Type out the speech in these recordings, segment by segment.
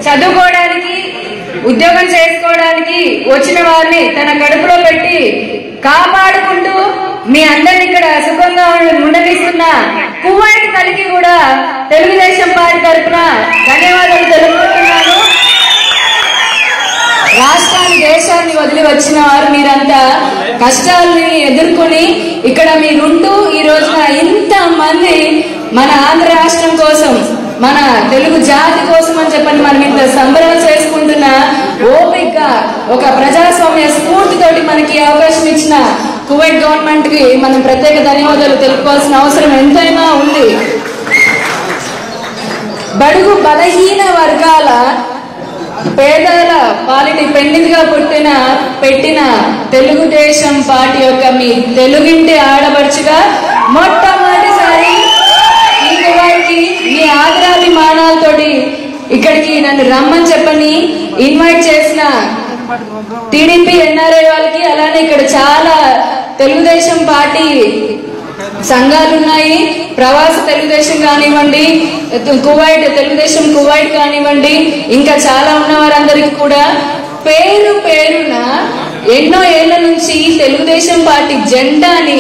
చదువుకోవడానికి ఉద్యోగం చేసుకోవడానికి వచ్చిన వారిని తన కడుపులో పెట్టి కాపాడుకుంటూ మీ అందరిని ఇక్కడ సుఖంగా ఉండనిస్తున్న కువైట్ తల్లికి కూడా తెలుగుదేశం పార్టీ తరఫున ధన్యవాదాలు తెలుపుతున్నాను. రాష్ట్రాన్ని దేశాన్ని వదిలి వచ్చిన వారు మీరంతా కష్టాలని ఎదుర్కొని ఇక్కడ మీరుంటూ ఈ రోజున ఇంత మంది మన ఆంధ్ర రాష్ట్రం కోసం మన తెలుగు జాతి కోసం అని చెప్పని మనం ఇంత సంబరం చేసుకుంటున్న ఓపిక ఒక ప్రజాస్వామ్య స్ఫూర్తితోటి మనకి అవకాశం ఇచ్చిన కువైట్ గవర్నమెంట్ కి మనం ప్రత్యేక ధన్యవాదాలు తెలుపుకోవాల్సిన అవసరం ఎంతైనా ఉంది. బడుగు బలహీన వర్గాల పేదల పాలిటి పెన్నిదిగా పెట్టిన తెలుగుదేశం పార్టీ యొక్క మీ తెలుగింటి ఆడపడుచుగా మొట్టమొదటిసారి ఈ కువైట్కి మీ ఆదరాభిమానాలతోటి ఇక్కడికి నన్ను రమ్మని చెప్పని ఇన్వైట్ చేసిన టీడీపీ ఎన్ఆర్ఐ వాళ్ళకి, అలానే ఇక్కడ చాలా తెలుగుదేశం పార్టీ సంఘాలు ఉన్నాయి, ప్రవాస తెలుగుదేశం కానివ్వండి, కువైట్ తెలుగుదేశం కువైట్ కానివ్వండి, ఇంకా చాలా ఉన్న వారందరికీ కూడా పేరు పేరున ఎన్నో ఏళ్ల నుంచి తెలుగుదేశం పార్టీ జెండాని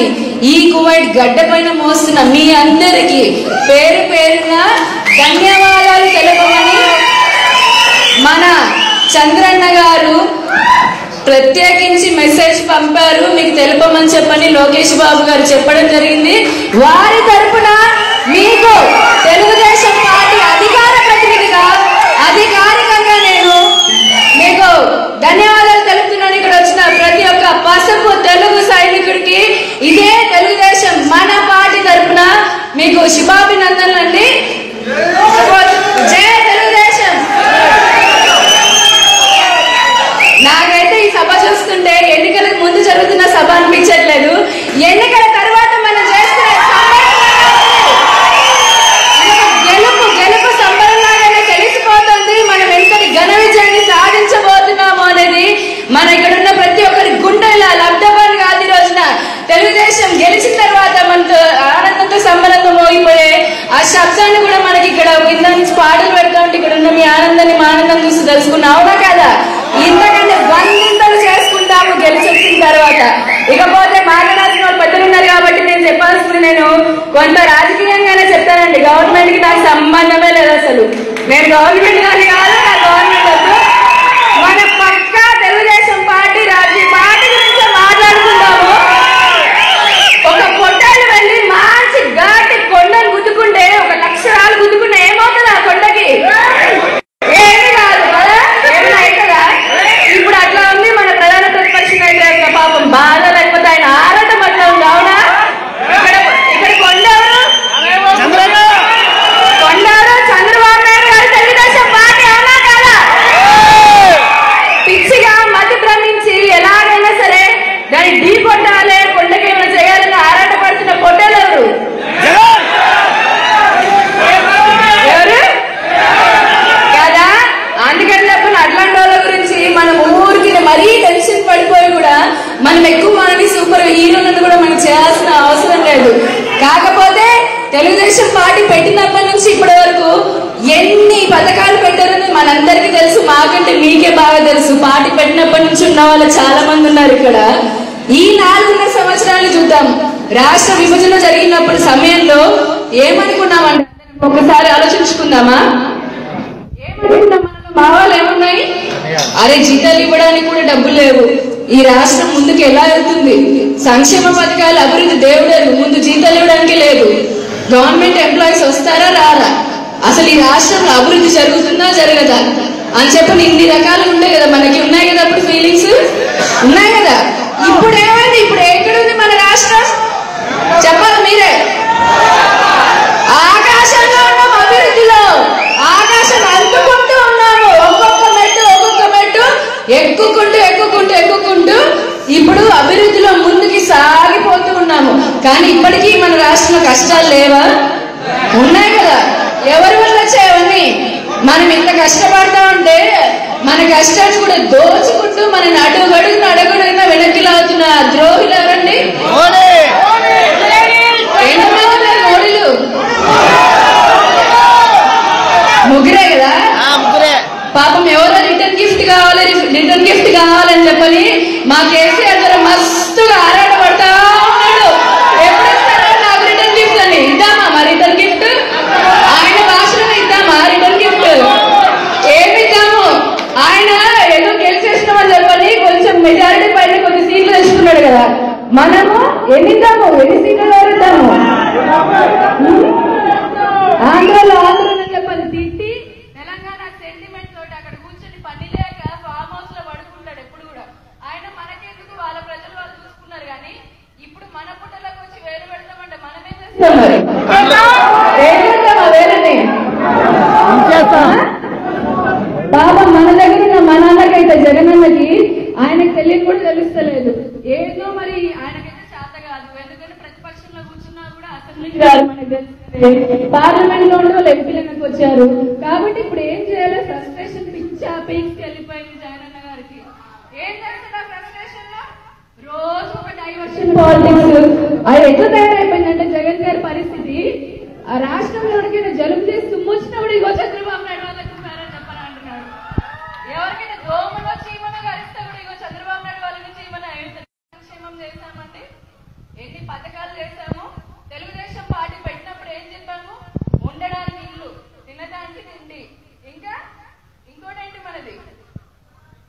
ఈ కువైట్ గడ్డ పైన మోస్తున్న మీ అందరికీ పేరు పేరున ధన్యవాదాలు తెలుపమని మన చంద్రన్న గారు ప్రత్యేకించి మెసేజ్ పంపారు. మీకు తెలుపమని చెప్పని లోకేష్ బాబు గారు చెప్పడం జరిగింది. వారి తరఫున మీకు తెలుగుదేశం పార్టీ అధికార ప్రతినిధిగా అధికారికంగా నేను మీకు ధన్యవాదాలు తెలుపుతున్నాను. ఇక్కడ వచ్చిన ప్రతి ఒక్క పసుపు తెలుగు సైనికుడికి ఇదే తెలుగుదేశం మన పార్టీ తరఫున మీకు శుభాభినందనలండి. జై తెలుగుదేశం. నాకైతే ఈ సభ చూస్తుంటే ఎన్నికలకు ముందు జరుగుతున్న సభ అనిపించట్లేదు, ఎన్నికల తర్వాత మనం చేస్తున్న గెలుపు సంబరంలాగానే తెలిసిపోతుంది మనం ఎంతటి ఘన విజయాన్ని సాధించబోతున్నాము అనేది. మన ఇక్కడ ఉన్న ప్రతి ఒక్కరి గుండెల లబ్ధవాన్ కాదు. ఈ రోజున తెలుగుదేశం గెలిచిన తర్వాత మనతో ఆనందంతో సంబరంతో మోగిపోయే ఆ శబ్దాన్ని కూడా మనకి ఇక్కడ కింద నుంచి పాటలు పెడతా ఉంటే ఇక్కడ ఉన్న మీ ఆనందాన్ని మా ఆనందం చూసి తెలుసుకున్నాం, అవునా కదా? ఇంతకంటే వందలు చేసుకుంటాము గెలిచొచ్చిన తర్వాత. ఇకపోతే మాట్లాడాల్సిన వాళ్ళు పెద్దలు ఉన్నారు కాబట్టి నేను చెప్పాల్సింది నేను కొంత రాజకీయంగానే చెప్తానండి. గవర్నమెంట్ కి నాకు సంబంధమే లేదు అసలు. నేను గవర్నమెంట్ కానీ కాదు, నా గవర్నమెంట్ వద్దు. మన పక్కా తెలుగుదేశం పార్టీ రాజకీయ పార్టీ గురించి మాట్లాడుకుంటాము. ఒక పొట్టాలు వెళ్ళి మంచి ఘాటి కొండను గుద్దుకుంటే 1 లక్ష రాళ్ళు గుద్దుకుంటే ఏమవుతుంది ఆ కొండకి? ఏమి కాదు కదా, ఏమైనా అవుతుందా? ఇప్పుడు అట్లా ఉంది మన ప్రధాన ప్రతిపక్ష నాయకుడు పాపం బాధ, లేకపోతే ఆయన ఆరాటం అట్లా ఉంది, అవునా? ఇక్కడ కొండవరు చంద్రబాబు నాయుడు గారు తెలుగుదేశం పార్టీ, అవునా కదా? పిచ్చిగా మతి భ్రమించి ఎలాగైనా సరే దాన్ని ఢీ కొట్టాలి, కొండకి ఏమైనా చేయాలని ఆరాట పడుతున్న పొట్టేలు ఎవరు? కదా? అందుకని చెప్పిన అట్లాంటి వాళ్ళ గురించి మనం ఊరికి మరీ టెన్షన్ పడిపోయి కూడా మనం ఎక్కువ మనని సూపర్ హీరోలను కూడా మనం చేయాల్సిన అవసరం లేదు. కాకపోతే తెలుగుదేశం పార్టీ పెట్టినప్పటి నుంచి ఇప్పటి వరకు ఎన్ని పథకాలు పెట్టారని మనందరికీ తెలుసు, మాకంటే మీకే బాగా తెలుసు. పార్టీ పెట్టినప్పటి నుంచి ఉన్న వాళ్ళు చాలా మంది ఉన్నారు ఇక్కడ. ఈ 4.5 సంవత్సరాలు చూద్దాం. రాష్ట్ర విభజన జరిగినప్పుడు సమయంలో ఏమనుకున్నామంటే ఒకసారి ఆలోచించుకుందామా? ఏమనుకున్నాం? మా వాళ్ళు ఏమున్నాయి, అరే జీతాలు ఇవ్వడానికి కూడా డబ్బులు లేవు, ఈ రాష్ట్రం ముందుకు ఎలా వెళ్తుంది, సంక్షేమ పథకాలు అభివృద్ధి దేవుడు ముందు జీతాలు ఇవ్వడానికి లేదు, గవర్నమెంట్ ఎంప్లాయీస్ వస్తారా రారా, అసలు ఈ రాష్ట్రంలో అభివృద్ధి జరుగుతుందా జరగదా అని చెప్పి ఇన్ని రకాలు ఉంటాయి కదా, మనకి ఉన్నాయి కదా అప్పుడు ఫీలింగ్స్ ఉన్నాయి కదా. ఇప్పుడు ఏమైంది? ఇప్పుడు ఎక్కడుంది మన రాష్ట్రం చెప్పాలి మీరే. ఆకాశంలో ఉన్నాం, అభివృద్ధిలో ఆకాశం అందుకుంటూ ఉన్నాము. ఒక్కొక్క మెట్టు ఎక్కుకుంటూ ఇప్పుడు అభివృద్ధిలో ముందుకి సాగిపోతూ ఉన్నాము. కానీ ఇప్పటికీ మన రాష్ట్రంలో కష్టాలు లేవా? ఉన్నాయి కదా. ఎవరి వల్ల వచ్చాయవన్నీ? మనం ఇంత కష్టపడతా ఉంటే మన కష్టాన్ని కూడా దోచుకుంటూ మన అడుగుడుగున వెనక్కి లాగుతున్న ద్రోహులు ఎవరండి? మోడీలు ముగ్గురే కదా. రిటర్న్ గిఫ్ట్ కావాలని చెప్పని మా కేసీఆర్ గారు మస్తుగా ఆరాటపడతా ఉన్నాడు. ఎప్పుడు ఇస్తారా నాకు రిటర్న్ గిఫ్ట్ అని. ఇద్దామా మా రిటర్న్ గిఫ్ట్? ఆయన భాషలో ఇద్దామా రిటర్న్ గిఫ్ట్? ఏమిద్దాము? ఆయన ఏదో గెలిచేసినామని చెప్పని కొంచెం మెజారిటీ పైన కొన్ని సీట్లు తెచ్చుకున్నాడు కదా, మనము ఎన్ని సీట్లు ఇద్దాము? ఆంధ్రలో చెప్పని తిట్టి తెలంగాణ సెంటిమెంట్ తోటి అక్కడ కూర్చొని పని లేక ఫామ్ హౌస్ లో పడుకుంటాడు ఎప్పుడు కూడా. ఆయన మనకెందుకు, వాళ్ళ ప్రజలు వాళ్ళు చూసుకున్నారు. కానీ ఇప్పుడు మన పుట్టలకు వచ్చి వేలు పెడతామంటే మనమే చేస్తాం. వేలని బాబా మన దగ్గర ఉన్న మన అన్నకైతే జగనన్నకి ఆయనకు తెలియని కూడా తెలుస్తలేదు. ఏదో మరి ఆయనకైతే చేత కాదు. ఎందుకంటే ప్రతిపక్షంలో కూర్చున్నా కూడా అసెంబ్లీకి రాదు, మనకు తెలుస్తుంది. పార్లమెంట్ లో ఉండే వాళ్ళు ఎంపీలకు వచ్చారు. కాబట్టి ఇప్పుడు ఏం చేయాలి? ఫ్రస్ట్రేషన్ పీక్స్ వెళ్ళిపోయింది జగనన్న గారికి. ఏం చేస్తారు ఆ ఫ్రస్ట్రేషన్ లో? రోజు ఒక డైవర్షన్ పాలిటిక్స్. అది ఎట్లా తయారైపోయిందంటే జగన్ గారి పరిస్థితి, ఆ రాష్ట్రంలో ఎవరికైనా జలుబు చేసి తుమ్మొచ్చినప్పుడు ఇగో చంద్రబాబు నాయుడు వాళ్ళకి చెప్పని అంటున్నాడు. ఎవరికైనా దోమలో చీమన గరిస్తే కూడా ఇగో చంద్రబాబు నాయుడు వాళ్ళకి చీమన. సంక్షేమం చేశామంటే ఎన్ని పథకాలు చేశాము. తెలుగుదేశం పార్టీ పెట్టినప్పుడు ఏం చెప్పాము? ఉండడానికి ఇల్లు, తినడానికి తిండి, ఇంకా ఇంకోటేంటి మనది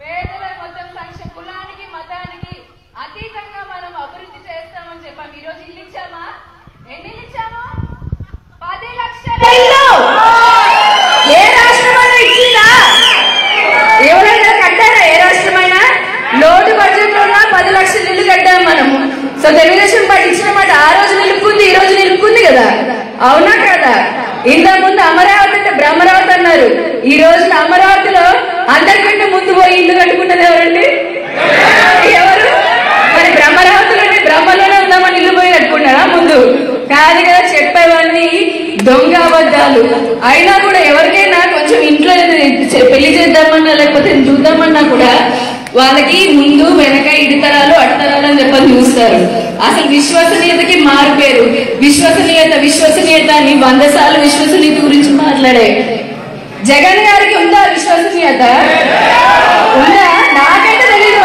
పేదల మొత్తం సంక్షేమ, కులానికి మతానికి అతీతంగా మనం అభివృద్ధి చేస్తామని చెప్పాము. ఈ రోజు ఇల్లు ఇచ్చామా? ఎన్ని ఇచ్చాము? 10 లక్షల ఇల్లు. ఏ రాష్ట్రమైనా ఇచ్చిందా? ఎవరైనా కట్టారా? ఏ రాష్ట్రమైనా? లోటు బడ్జెట్ లో 10 లక్షల ఇల్లు కట్టాము మనము. సో తెలుగుదేశం పార్టీ ఇచ్చిన మాట ఆ రోజు నిలుపుకుంది, ఈ రోజు నిలుపుకుంది కదా, అవునా కదా? ఇంతకుముందు అమరావతి అంటే బ్రహ్మరావతి అన్నారు. ఈ రోజున అమరావతిలో అందరికంటే ముందు పోయి ఇల్లు కట్టుకున్నది ఎవరండి? ఎవరు? మరి బ్రహ్మరావతిలోనే బ్రహ్మలోనే ఉందామని ఇల్లు పోయి కట్టుకున్నారా ముందు? కాదు కదా. చెప్పేవన్నీ దొంగ అబద్ధాలు. అయినా కూడా ఎవరికైనా కొంచెం ఇంట్లో పెళ్లి చేద్దామన్నా లేకపోతే చూద్దామన్నా కూడా వాళ్ళకి ముందు వెనక ఇడితరాలు అడ్డతరాలు అని చెప్పని చూస్తారు. అసలు విశ్వసనీయతకి మారు పేరు విశ్వసనీయత అని 100 సార్లు విశ్వసనీయత గురించి మాట్లాడే జగన్ గారికి ఉందా విశ్వసనీయత? ఉందా? నాకైతే తెలియదు.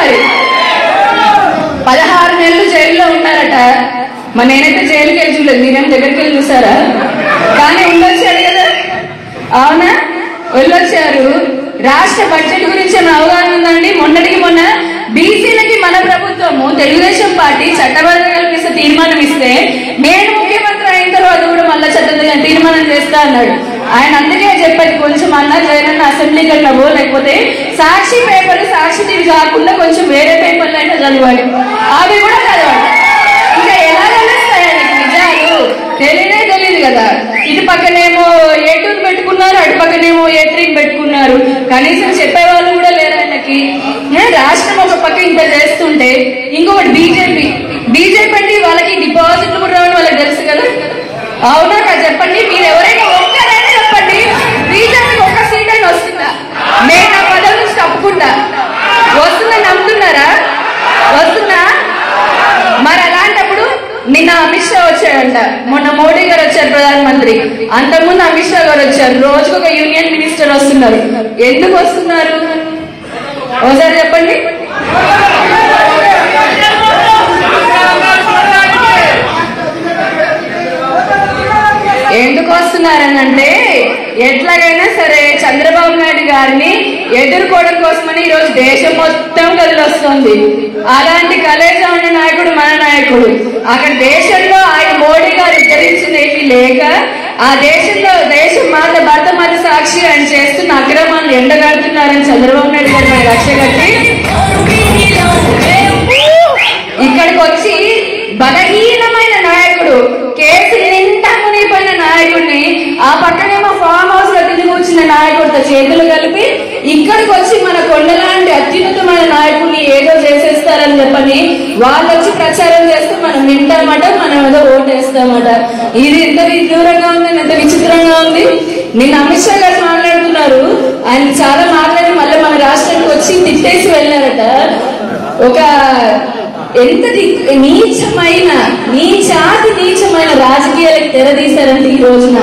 మరి 16 నెలలు జైల్లో ఉన్నారట. మరి నేనైతే జైలుకి వెళ్ళి చూడలేదు, మీరేం దగ్గరికి వెళ్ళి చూసారా? కానీ వెళ్ళొచ్చారు కదా, అవునా? వెళ్ళొచ్చారు. రాష్ట్ర బడ్జెట్ గురించి ఏమైనా అవగాహన ఉందండి? మొన్నటికి మొన్న బీసీలకి మన ప్రభుత్వము తెలుగుదేశం పార్టీ చట్టబద్ధంగా కల్పిస్తే తీర్మానం ఇస్తే నేను ముఖ్యమంత్రి అయిన తర్వాత కూడా మళ్ళా చట్టబద్ధంగా తీర్మానం చేస్తా అన్నాడు ఆయన. అందుకే చెప్పేది కొంచెం అన్న జగనన్న అసెంబ్లీకి వెళ్ళవో లేకపోతే సాక్షి పేపర్లు సాక్షి టీవీ కాకుండా కొంచెం వేరే పేపర్లు అయినా చదివాడు. అవి కూడా చదవాలి. ఇంకా ఎలా తెలుస్తాయి ఆయనకి నిజాలు? తెలియదు కదా. ఇటు పక్కనేమో A2 పెట్టుకున్నారు, అటు పక్కనేమో A3 పెట్టుకున్నారు. కనీసం చెప్పేవాళ్ళు కూడా లేరు ఆయనకి. రాష్ట్రం ఒక పక్క ఇంత చేస్తుంటే ఇంకొకటి బీజేపీ అంటే వాళ్ళకి డిపాజిట్లు కూడా రావని వాళ్ళకి తెలుసు కదా, అవునా కదా? చెప్పండి, మీరు ఎవరైనా ఒక్కరైనా చెప్పండి, బీజేపీకి ఒక్క సీట్ అయినా వస్తుందా? నేను నా పదవి నుంచి తప్పుకుంటా. వస్తుందని నమ్ముతున్నారా? వస్తుందా? మరి అలాంటప్పుడు నిన్న అమిత్ షా వచ్చాడంట, మొన్న మోడీ గారు వచ్చారు ప్రధానమంత్రి, అంతకుముందు అమిత్ షా గారు వచ్చారు. రోజుకు ఒక యూనియన్ మినిస్టర్ వస్తున్నారు. ఎందుకు వస్తున్నారు ఒకసారి చెప్పండి. ఎందుకు వస్తున్నారనంటే ఎట్లాగైనా సరే చంద్రబాబు నాయుడు గారిని ఎదుర్కోవడం కోసమని ఈ రోజు దేశం మొత్తం కదిలొస్తుంది. అలాంటి కలేజా ఉన్న నాయకుడు మన నాయకుడు. అక్కడ దేశంలో ఆయన మోడీ గారు ఉద్ధరించింది ఏమీ లేక ఆ దేశంలో దేశం మాత భర్త మాత సాక్షి ఆయన చేస్తున్న అక్రమాలను ఎండగడుతున్నారని చంద్రబాబు నాయుడు గారు మన రక్ష కట్టి ఇక్కడికి వచ్చి బలహీనమైన నాయకుడు, కేసు నిండా మునిగిపోయిన నాయకుడిని ఆ పక్కనేమో ఫామ్ హౌస్ లో తిరిగి వచ్చిన నాయకుడితో చేతులు కలిపి ఇక్కడికి వచ్చి మన కొండలాంటి అత్యున్నతమైన నాయకుడిని ఏదో చేసేస్తారని చెప్పని వాళ్ళు వచ్చి ప్రచారం చేస్తూ మనం వింటామట, మనం ఏదో ఓటేస్తామట. ఇది ఎంత విదూరంగా ఉంది, ఎంత విచిత్రంగా ఉంది. నిన్న అమిత్ షా గారు మాట్లాడుతున్నారు. ఆయన చాలా మాట్లాడి మళ్ళీ మన రాష్ట్రానికి వచ్చి తిట్టేసి వెళ్ళారట. ఒక ఎంత నీచమైన నీచమైన రాజకీయాలకు తెరదీశారంటే ఈ రోజున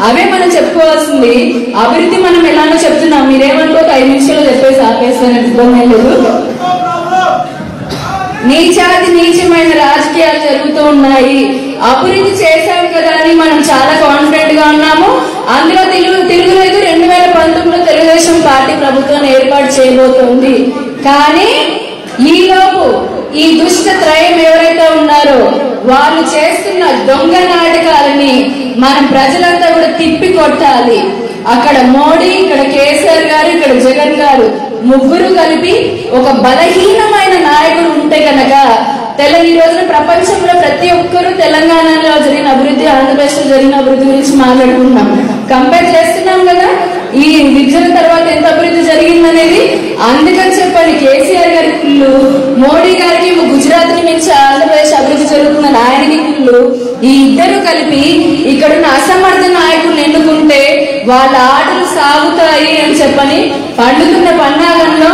అవే మనం చెప్పుకోవాల్సింది. అభివృద్ధి మనం ఎలానో చెప్తున్నాం, మీరేమనుకో 5 నిమిషాలు చెప్పేసి ఆపేస్తాను, ఇబ్బంది లేదు. నీచాతి నీచమైన రాజకీయాలు జరుగుతూ ఉన్నాయి. అభివృద్ధి చేశాం కదా అని మనం చాలా కాన్ఫిడెంట్ గా ఉన్నాము. అందులో తిరుగులేదు. 2019లో తెలుగుదేశం పార్టీ ప్రభుత్వాన్ని ఏర్పాటు చేయబోతోంది. కానీ ఈలోపు ఈ దుష్ట త్రయం ఎవరైతే ఉన్నారో వాళ్ళు చేస్తున్న దొంగ నాటకాలని మనం ప్రజలంతా కూడా తిప్పి కొట్టాలి. అక్కడ మోడీ, ఇక్కడ కేసీఆర్ గారు, ఇక్కడ జగన్ గారు ముగ్గురు కలిపి ఒక బలహీనమైన నాయకుడు ఉంటే కనుక ఈ రోజున ప్రపంచంలో ప్రతి ఒక్కరూ తెలంగాణలో జరిగిన అభివృద్ధి, ఆంధ్రప్రదేశ్ లో జరిగిన అభివృద్ధి గురించి మాట్లాడుకుంటున్నాం, కంపేర్ చేస్తున్నాం కదా. ఈ విభజన తర్వాత ఎంత అభివృద్ధి జరిగిందనేది. అందుకని చెప్పండి కేసీఆర్ గారి కుళ్ళు, మోడీ గారికి గుజరాత్ ని మించి ఆంధ్రప్రదేశ్ అభివృద్ధి జరుగుతుందని ఆయనకి కుళ్ళు. ఈ ఇద్దరు కలిపి ఇక్కడున్న అసమర్థ నాయకులను ఎన్నుకుంటే వాళ్ళ ఆటలు సాగుతాయి అని చెప్పని పండుతున్న పన్నాగంలో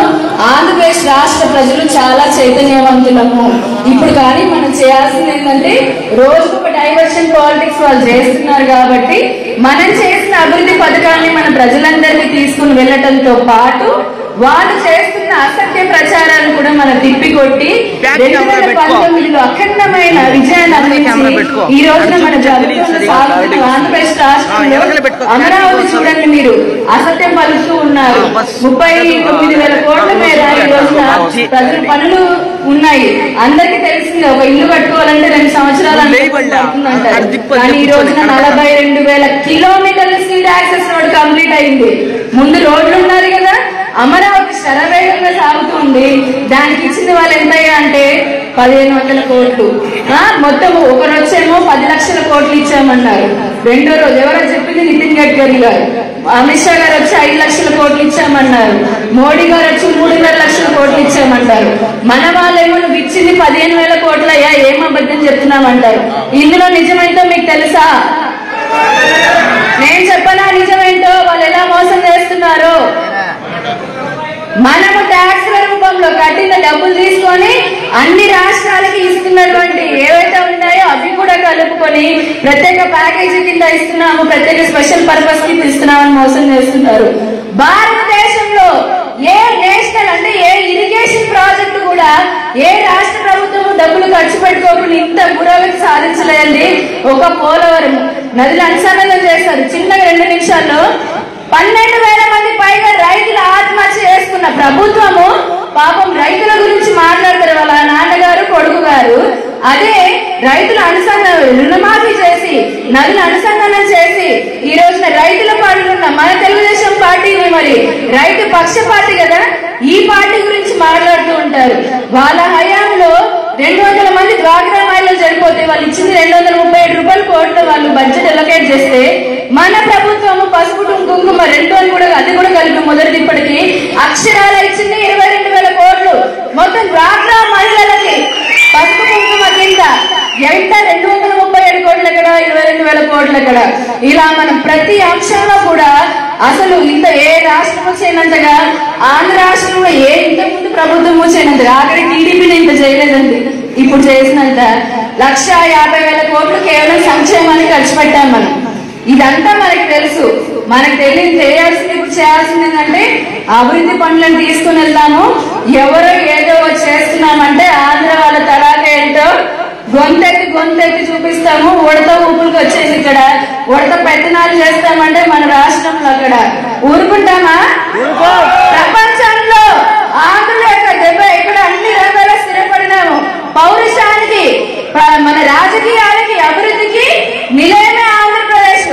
ఆంధ్రప్రదేశ్ రాష్ట్ర ప్రజలు చాలా చైతన్యవంతులము. ఇప్పుడు కానీ మనం చేయాల్సింది ఏంటంటే రోజుకు ఒక డైవర్షన్ పాలిటిక్స్ వాళ్ళు చేస్తున్నారు కాబట్టి మనం చేసిన అభివృద్ధి పథకాన్ని మన ప్రజలందరికీ తీసుకుని వెళ్ళటంతో పాటు వాళ్ళు చేస్తున్న అసత్య ప్రచారాన్ని కూడా మనం తిప్పికొట్టి 2019లో అఖండమైన విజయాన్ని అందించి ఈ రోజున మన ప్రభుత్వం ఆంధ్రప్రదేశ్ రాష్ట్రంలో అమరావతి చూడండి, మీరు అసత్యం పలుకుతూ ఉన్నారు. 39,000 కోట్ల మేర ఈ రోజున ప్రజల పనులు ఉన్నాయి. అందరికీ తెలిసిందే, ఒక ఇల్లు కట్టుకోవాలంటే 2 సంవత్సరాలు పడుతుందంటారు. కానీ ఈ రోజున 42,000 కిలోమీటర్ల స్పీడ్ యాక్సెస్ రోడ్ కంప్లీట్ అయింది. ముందు రోడ్లు ఉన్నారు కదా, అమరావతి శరవేగంగా సాగుతుంది. దానికి ఇచ్చిన వాళ్ళు ఎంతయ్యా అంటే 1,500 కోట్లు. మొత్తం ఒక రోజేమో 10 లక్షల కోట్లు ఇచ్చామన్నారు. రెండో రోజు ఎవరో చెప్పింది నితిన్ గడ్కరీ గారు. అమిత్ షా గారు వచ్చి 5 లక్షల కోట్లు ఇచ్చామన్నారు. మోడీ గారు వచ్చి 3.5 లక్షల కోట్లు ఇచ్చామంటారు. మన వాళ్ళేమో నువ్వు ఇచ్చింది 15,000 కోట్లయ్యా, ఏం అబద్ధం చెప్తున్నామంటారు. ఇందులో నిజమేంటో మీకు తెలుసా? నేను చెప్పనా నిజమేంటో, వాళ్ళు ఎలా మోసం చేస్తున్నారో. మనము ట్యాక్స్ రూపంలో కట్టిన డబ్బులు తీసుకొని అన్ని రాష్ట్రాలకి ఇస్తున్నటువంటి ఏవైతే ఉన్నాయో అవి కూడా కలుపుకొని ప్రత్యేక ప్యాకేజీ కింద ఇస్తున్నాము, ప్రత్యేక స్పెషల్ పర్పస్ కింద ఇస్తున్నామని మోసం చేస్తున్నారు. భారతదేశంలో ఏ నేషనల్ అంటే ఏ ఇరిగేషన్ ప్రాజెక్టు కూడా ఏ రాష్ట్ర ప్రభుత్వం డబ్బులు ఖర్చు పెట్టుకోకుండా ఇంత పురోగతి సాధించలేదండి. ఒక పోలవరం నదిని అనుసంధానం చేస్తారు చిన్నగా 2 నిమిషాల్లో. 12,000 మంది పైగా రైతులు ఆత్మహత్య చేసుకున్న ప్రభుత్వము పాపం రైతుల గురించి మాట్లాడతారు వాళ్ళ నాన్నగారు, కొడుకు గారు. అదే రైతుల రుణమాఫీ చేసి నదులు అనుసంధానం చేసి ఈ రోజున రైతుల పాటున్న మన తెలుగుదేశం పార్టీ మరి రైతు పక్ష పార్టీ కదా, ఈ పార్టీ గురించి మాట్లాడుతూ ఉంటారు. వాళ్ళ హయాంలో 200 మంది డ్వాక్రా మహిళలు చనిపోతే వాళ్ళు ఇచ్చింది 237 కోట్లు వాళ్ళు బడ్జెట్ అలొకేట్ చేస్తే మన ప్రభుత్వము పసుపు కుంకుమ 2 కూడా అది కూడా కలిపి మొదటి ఇప్పటికి అక్షరాల ఇచ్చింది 22,000 కోట్లు. మొత్తం డ్వాక్రా మహిళలకి పసుపు కుంకుమ కింద ఎంత 237 కోట్లు ఎక్కడ, 22,000 కోట్లు ఎక్కడ. ఇలా మనం ప్రతి అంశంలో కూడా అసలు ఇంత ఏ రాష్ట్రం చేయనంతగా ఆంధ్ర రాష్ట్రంలో ఏ ఇంతకుముందు ప్రభుత్వం చేయనంతగా ఆఖరి టీడీపీని ఇంత చేయలేదండి. ఇప్పుడు చేసినంత 150,000 కోట్లు కేవలం సంక్షేమానికి ఖర్చు పెట్టాం మనం. ఇదంతా మనకి తెలుసు. మనకు చేయాల్సింది ఇప్పుడు చేయాల్సింది ఏంటంటే అభివృద్ధి పనులను తీసుకుని వెళ్తాము. ఎవరో ఏదో చేస్తున్నామంటే ఆంధ్ర వాళ్ళ తడాక ఏంటో గొంతెత్తి చూపిస్తాము. ఉడత ఊపులకు వచ్చేసి ఇక్కడ ఉడత పెత్తనాలు చేస్తామంటే మన రాష్ట్రంలో అక్కడ ఊరుకుంటామా? ప్రపంచంలో ఆంధ్రుల యొక్క దెబ్బ ఇక్కడ అన్ని రంగాల్లో స్థిరపడినాము. పౌరుషానికి, మన రాజకీయాలకి, అభివృద్ధికి నిలయమే ఆంధ్రప్రదేశ్.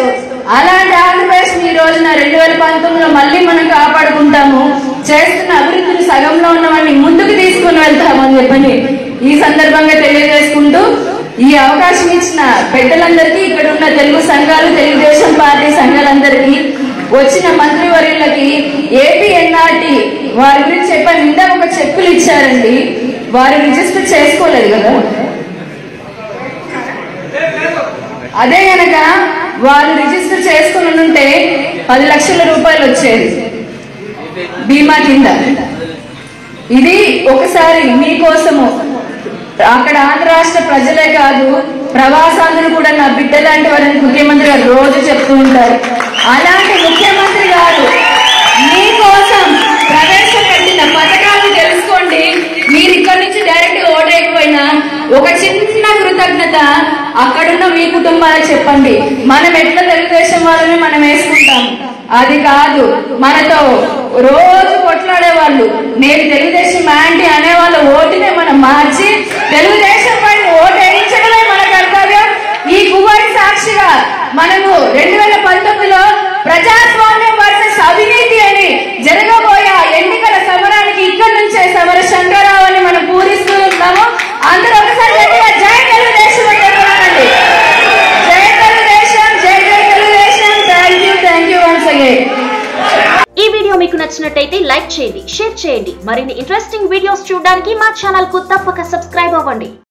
అలాంటి ఆంధ్రప్రదేశ్ ఈ రోజున 2019లో మళ్ళీ మనం కాపాడుకుంటాము. చేస్తున్న అభివృద్ధిని సగంలో ఉన్నవాడిని ముందుకు తీసుకుని వెళ్తామని చెప్పని ఈ సందర్భంగా తెలియజేసుకుంటూ ఈ అవకాశం ఇచ్చిన పెద్దలందరికీ, ఇక్కడ ఉన్న తెలుగు సంఘాలు, తెలుగుదేశం పార్టీ సంఘాలందరికీ, వచ్చిన మంత్రివర్యులకి, ఏపీ ఎన్ఆర్టీ వారి గురించి చెప్పాను. ఇందాక ఒక చెక్కులు ఇచ్చారండి, వారు రిజిస్టర్ చేసుకోలేదు కదా. అదే గనక వారు రిజిస్టర్ చేసుకుని ఉంటే 10 లక్షల రూపాయలు వచ్చేది బీమా కింద. ఇది ఒకసారి మీకోసము, అక్కడ ఆంధ్ర రాష్ట్ర ప్రజలే కాదు ప్రవాసాంధ్రులు కూడా నా బిడ్డ లాంటి వారిని ముఖ్యమంత్రి గారు రోజు చెప్తూ ఉంటారు. కదా, అక్కడున్న మీ కుటుంబాలకు చెప్పండి. మనం ఎట్లా తెలుగుదేశం వాళ్ళని మనం వేసుకుంటాం, అది కాదు. మనతో రోజు కొట్లాడే వాళ్ళు, నేను తెలుగుదేశం యాంటీ అనేవాళ్ళ ఓటునే మనం మార్చి తెలుగుదేశం పైన ఓటు వేయించడమే మన కర్తవ్యం. ఈ కుమారి సాక్షిగా మనము 2019లో ప్రజాస్వామ్యం వర్సెస్ అవినీతి అని జరగబోయే ఎన్నికల సమరానికి ఇక్కడి నుంచే సమర శంకరావని మనం పూరిస్తూ ఉన్నాము. అందరూ ఒకసారి గట్టిగా జై తెలుగుదేశం అని చెప్పాలండి. జై తెలుగుదేశం, జై జై Telugu Desam. Thank you once again. ఈ వీడియో మీకు నచ్చినట్టయితే లైక్ చేయండి, షేర్ చేయండి. మరిన్ని ఇంట్రెస్టింగ్ వీడియోస్ చూడడానికి మా ఛానల్ కు తప్పక సబ్స్క్రైబ్ అవ్వండి.